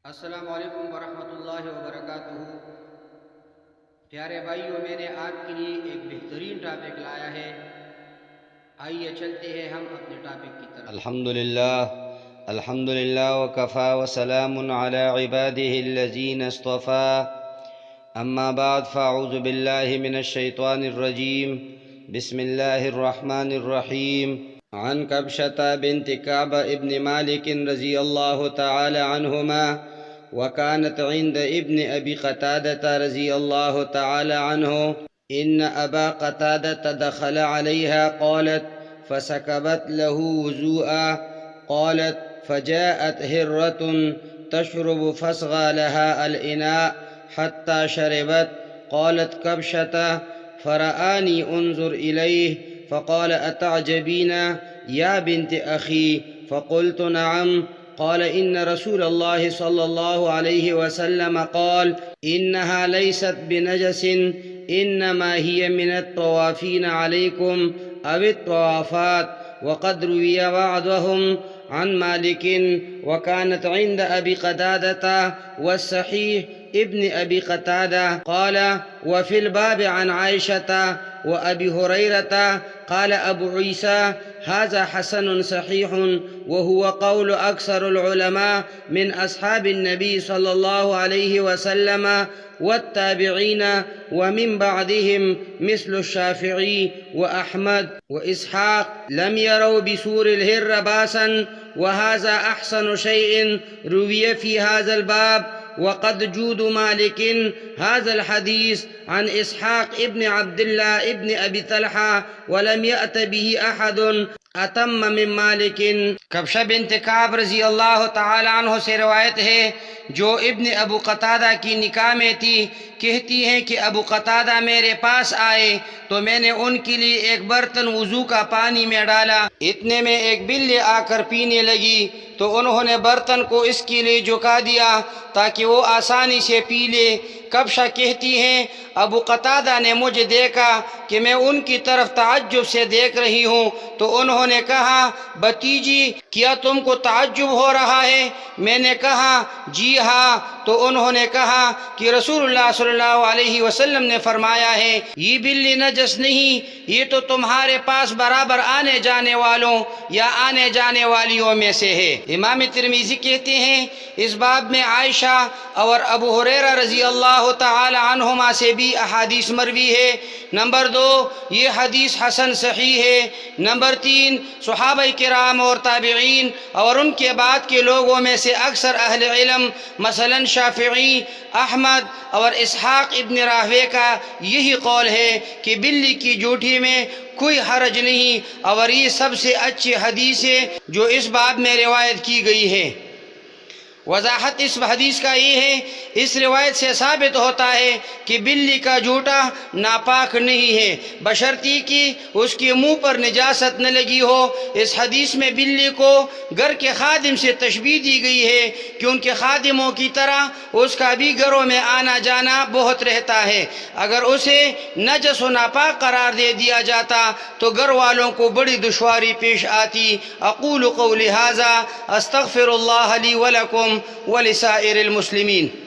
السلام علیکم ورحمۃ اللہ وبرکاتہ۔ پیارے بھائیوں، میں نے آپ کے لیے ایک بہترین ٹاپک لایا ہے۔ آئیے چلتے ہیں ہم اپنے ٹاپک کی طرف۔ الحمد للہ وکفا وسلام علی عباده الذین اصطفى، اما بعد فاعوذ باللہ من الشیطان الرجیم، بسم اللہ الرحمن الرحیم۔ عن کبشة بنت کعب ابن مالک رضی اللہ تعالی عنہما وكانت عند ابن أبي قتادة رضي الله تعالى عنه إن أبا قتادة دخل عليها قالت فسكبت له وضوءا قالت فجاءت هرة تشرب فصغى لها الإناء حتى شربت قالت كبشة فرآني أنظر إليه فقال أتعجبين يا بنت أخي؟ فقلت نعم. قال إن رسول الله صلى الله عليه وسلم قال إنها ليست بنجس إنما هي من الطوافين عليكم أو الطوافات. وقد روي بعضهم عن مالك وكانت عند أبي قتادة والصحيح ابن أبي قتادة. قال وفي الباب عن عائشة وأبي هريرة. قال أبو عيسى هذا حسن صحيح وهو قول أكثر العلماء من أصحاب النبي صلى الله عليه وسلم والتابعين ومن بعدهم مثل الشافعي وأحمد وإسحاق لم يروا بسور الهر باسا، وهذا أحسن شيء روي في هذا الباب. وقد جود مالك هذا الحديث عن إسحاق ابن عبد الله ابن أبي طلحة ولم يأت به أحد اتم من مالک۔ کبشہ بنت کعب رضی اللہ تعالی عنہ سے روایت ہے جو ابن ابو قتادہ کی نکاح میں تھی، کہتی ہیں کہ ابو قتادہ میرے پاس آئے تو میں نے ان کے لیے ایک برتن وضو کا پانی میں ڈالا، اتنے میں ایک بلی آ کر پینے لگی تو انہوں نے برتن کو اس کے لیے جھکا دیا تاکہ وہ آسانی سے پی لے۔ کبشہ کہتی ہیں ابو قتادہ نے مجھے دیکھا کہ میں ان کی طرف تعجب سے دیکھ رہی ہوں تو انہوں نے کہا بھتیجی کیا تم کو تعجب ہو رہا ہے؟ میں نے کہا جی ہاں۔ تو انہوں نے کہا کہ رسول اللہ صلی اللہ علیہ وسلم نے فرمایا ہے یہ بلی نجس نہیں، یہ تو تمہارے پاس برابر آنے جانے والوں یا آنے جانے والیوں میں سے ہے۔ امام ترمذی کہتے ہیں اس باب میں عائشہ اور ابو ہریرہ رضی اللہ تعالی عنہما سے بھی احادیث مروی ہے۔ نمبر 2 یہ حدیث حسن صحیح ہے۔ نمبر 3 صحابہ کرام اور تابعین اور ان کے بعد کے لوگوں میں سے اکثر اہل علم مثلا شافعی، احمد اور اسحاق ابن راہوے کا یہی قول ہے کہ بلی کی جوٹھی میں کوئی حرج نہیں، اور یہ سب سے اچھی حدیث ہے جو اس باب میں روایت کی گئی ہے۔ وضاحت اس حدیث کا یہ ہے اس روایت سے ثابت ہوتا ہے کہ بلی کا جھوٹا ناپاک نہیں ہے بشرطی کہ اس کے منہ پر نجاست نہ لگی ہو۔ اس حدیث میں بلی کو گھر کے خادم سے تشبیہ دی گئی ہے کہ ان کے خادموں کی طرح اس کا بھی گھروں میں آنا جانا بہت رہتا ہے۔ اگر اسے نجس و ناپاک قرار دے دیا جاتا تو گھر والوں کو بڑی دشواری پیش آتی۔ اقول قولی ھذا استغفر اللہ لی ولکم ولسائر المسلمین۔